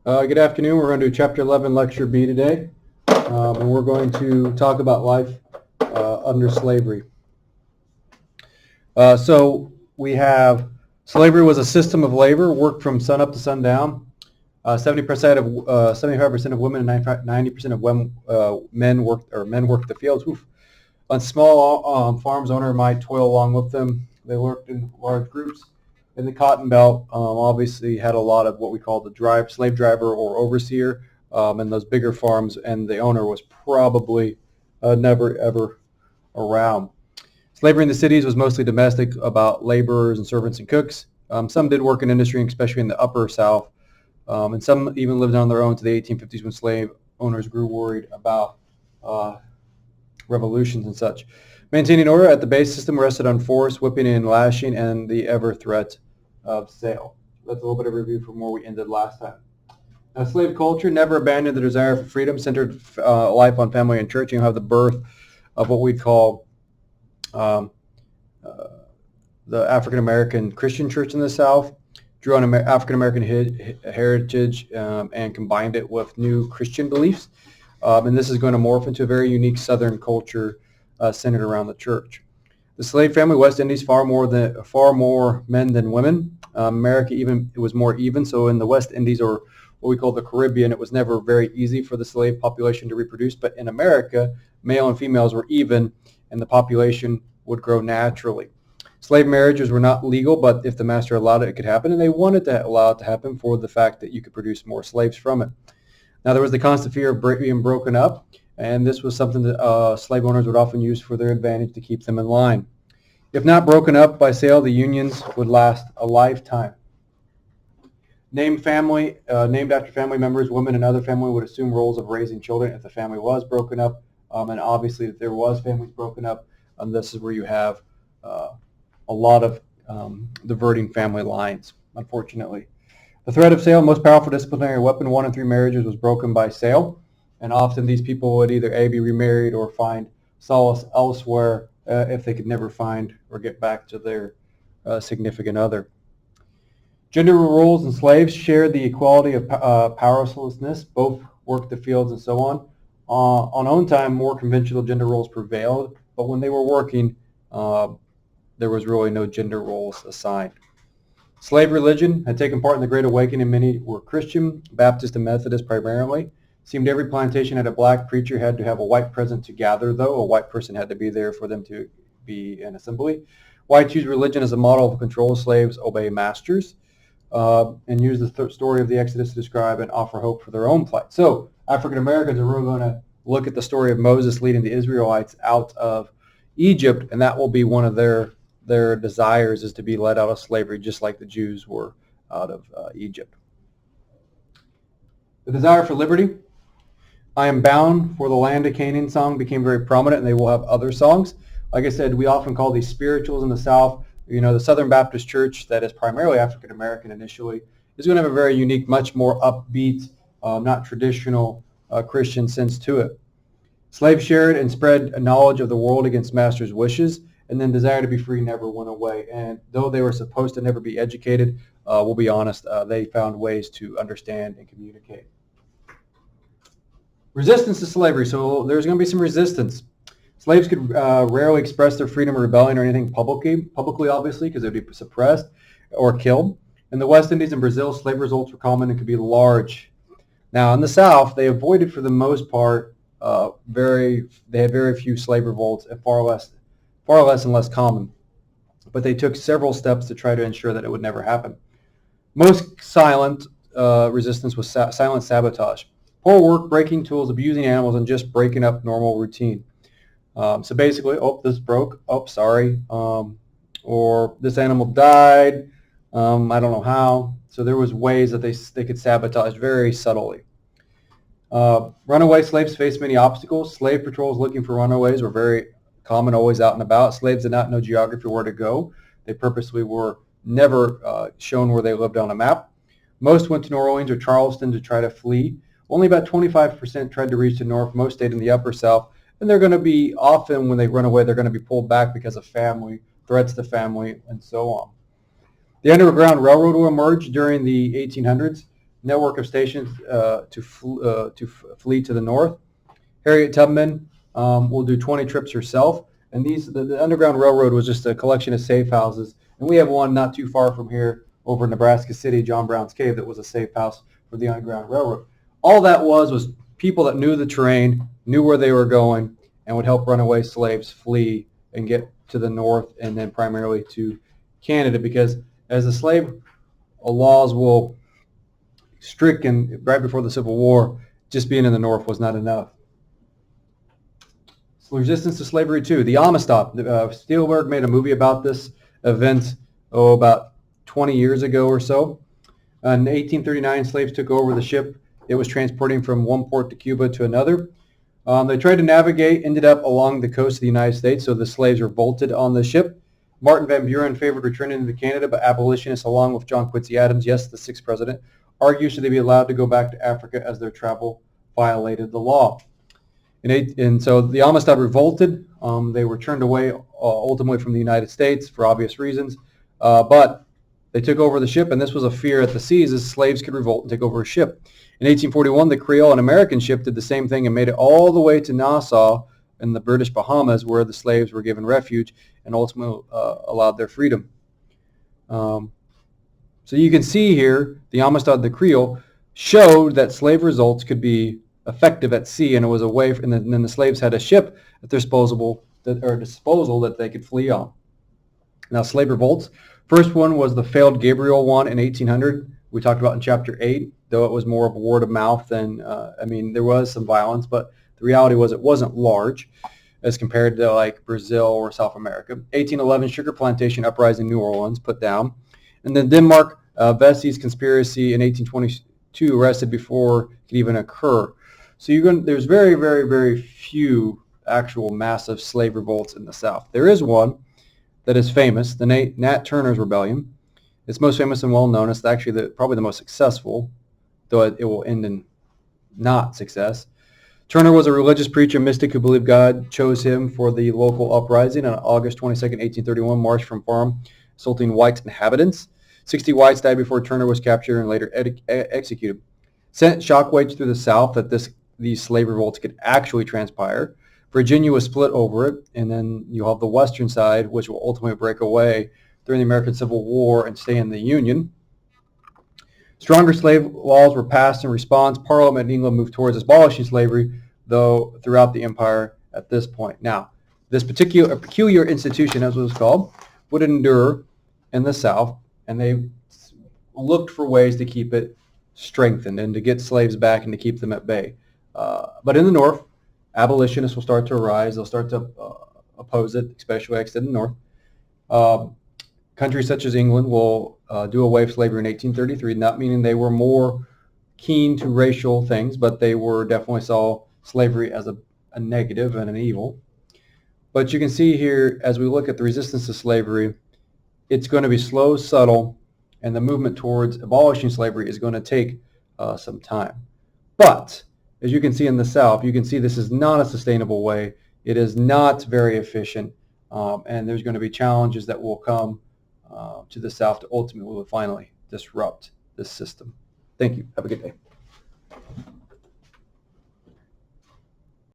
Good afternoon. We're going to do Chapter 11, Lecture B today, and we're going to talk about life under slavery. So we have slavery was a system of labor, worked from sun up to sundown. 75% of women and 90% of men worked the fields. Oof. On small farms, owner might toil along with them. They worked in large groups. In the Cotton Belt, obviously had a lot of what we call the slave driver or overseer, and those bigger farms, and the owner was probably never ever around. Slavery in the cities was mostly domestic, about laborers and servants and cooks. Some did work in industry, especially in the upper South, and some even lived on their own to the 1850s when slave owners grew worried about revolutions and such. Maintaining order at the base system rested on force, whipping and lashing, and the ever threat of sale. That's a little bit of review from where we ended last time. Now, slave culture never abandoned the desire for freedom, centered life on family and church. You have the birth of what we'd call um, uh, the African American Christian church in the South, drew on African American heritage and combined it with new Christian beliefs. And this is going to morph into a very unique Southern culture centered around the church. The slave family, West Indies, far more men than women. America it was more even. So in the West Indies, or what we call the Caribbean, it was never very easy for the slave population to reproduce. But in America, male and females were even, and the population would grow naturally. Slave marriages were not legal, but if the master allowed it, it could happen, and they wanted to allow it to happen for the fact that you could produce more slaves from it. Now, there was the constant fear of being broken up, and this was something that slave owners would often use for their advantage to keep them in line. If not broken up by sale, the unions would last a lifetime. Named after family members, women and other family would assume roles of raising children if the family was broken up, and obviously if there was families broken up, this is where you have a lot of diverting family lines, unfortunately. The threat of sale, most powerful disciplinary weapon, 1 in 3 marriages was broken by sale, and often these people would either A, be remarried or find solace elsewhere if they could never find or get back to their significant other. Gender roles and slaves shared the equality of powerlessness. Both worked the fields and so on. On own time, more conventional gender roles prevailed, but when they were working, there was really no gender roles assigned. Slave religion had taken part in the Great Awakening. Many were Christian, Baptist, and Methodist primarily. Seemed every plantation had a black preacher, had to have a white present to gather, though. A white person had to be there for them to be in assembly. Whites used religion as a model of control. Slaves obey masters, and use the story of the Exodus to describe and offer hope for their own plight. So African Americans are really going to look at the story of Moses leading the Israelites out of Egypt, and that will be one of their desires, is to be led out of slavery, just like the Jews were out of Egypt. The desire for liberty. I am bound for the land of Canaan song became very prominent, and they will have other songs. Like I said, we often call these spirituals in the South. The Southern Baptist Church, that is primarily African American initially, is going to have a very unique, much more upbeat, not traditional Christian sense to it. Slaves shared and spread a knowledge of the world against master's wishes, and then desire to be free never went away. And though they were supposed to never be educated, we'll be honest, they found ways to understand and communicate. Resistance to slavery. So there's going to be some resistance. Slaves could rarely express their freedom or rebellion or anything publicly obviously, because they would be suppressed or killed. In the West Indies and Brazil, slave revolts were common and could be large. Now, in the South, they avoided, for the most part, they had very few slave revolts, and far less and less common. But they took several steps to try to ensure that it would never happen. Most silent resistance was silent sabotage. Poor work, breaking tools, abusing animals, and just breaking up normal routine. So basically, this broke, sorry, or this animal died, I don't know how. So there was ways that they could sabotage very subtly. Runaway slaves faced many obstacles. Slave patrols looking for runaways were very common, always out and about. Slaves did not know geography or where to go. They purposely were never shown where they lived on a map. Most went to New Orleans or Charleston to try to flee. Only about 25% tried to reach the north. Most stayed in the upper South. And they're going to be, often when they run away, they're going to be pulled back because of family, threats to family, and so on. The Underground Railroad will emerge during the 1800s. network of stations to flee to the north. Harriet Tubman will do 20 trips herself. And the Underground Railroad was just a collection of safe houses. And we have one not too far from here over in Nebraska City, John Brown's Cave, that was a safe house for the Underground Railroad. All that was people that knew the terrain, knew where they were going, and would help runaway slaves flee and get to the north and then primarily to Canada, because as the slave laws will stricken right before the Civil War, just being in the north was not enough. So resistance to slavery too. The Amistad. Spielberg made a movie about this event, about 20 years ago or so. In 1839, slaves took over the ship. It was transporting from one port to Cuba to another. They tried to navigate, ended up along the coast of the United States, so the slaves revolted on the ship. Martin Van Buren favored returning to Canada, but abolitionists, along with John Quincy Adams, yes, the sixth president, argued should they be allowed to go back to Africa as their travel violated the law. And so the Amistad revolted. They were turned away ultimately from the United States for obvious reasons, but they took over the ship, and this was a fear at the seas as slaves could revolt and take over a ship. In 1841, the Creole, an American ship, did the same thing and made it all the way to Nassau in the British Bahamas, where the slaves were given refuge and ultimately allowed their freedom. So you can see here, the Amistad, the Creole, showed that slave revolts could be effective at sea, and it was a way, and then the slaves had a ship at their disposal that they could flee on. Now, slave revolts. First one was the failed Gabriel one in 1800. We talked about in Chapter 8, though it was more of a word of mouth than, there was some violence, but the reality was it wasn't large as compared to like Brazil or South America. 1811, sugar plantation uprising in New Orleans put down. And then Denmark, Vesey's conspiracy in 1822 arrested before it could even occur. So there's very, very, very few actual massive slave revolts in the South. There is one that is famous, the Nat Turner's Rebellion. It's most famous and well known. It's actually probably the most successful, though it will end in not success. Turner was a religious preacher, mystic who believed God chose him for the local uprising on August 22nd, 1831, marched from farm, assaulting white inhabitants. 60 whites died before Turner was captured and later executed. Sent shockwaves through the South that these slave revolts could actually transpire. Virginia was split over it, and then you have the western side, which will ultimately break away during the American Civil War and stay in the Union. Stronger slave laws were passed in response. Parliament in England moved towards abolishing slavery, though throughout the empire at this point. Now, this peculiar institution, as it was called, would endure in the South, and they looked for ways to keep it strengthened and to get slaves back and to keep them at bay. But in the North, abolitionists will start to arise. They'll start to oppose it, especially in the North. Countries such as England will do away with slavery in 1833, not meaning they were more keen to racial things, but they definitely saw slavery as a negative and an evil. But you can see here, as we look at the resistance to slavery, it's going to be slow, subtle, and the movement towards abolishing slavery is going to take some time. But as you can see in the South, you can see this is not a sustainable way. It is not very efficient, and there's going to be challenges that will come to the South to ultimately finally disrupt this system. Thank you. Have a good day.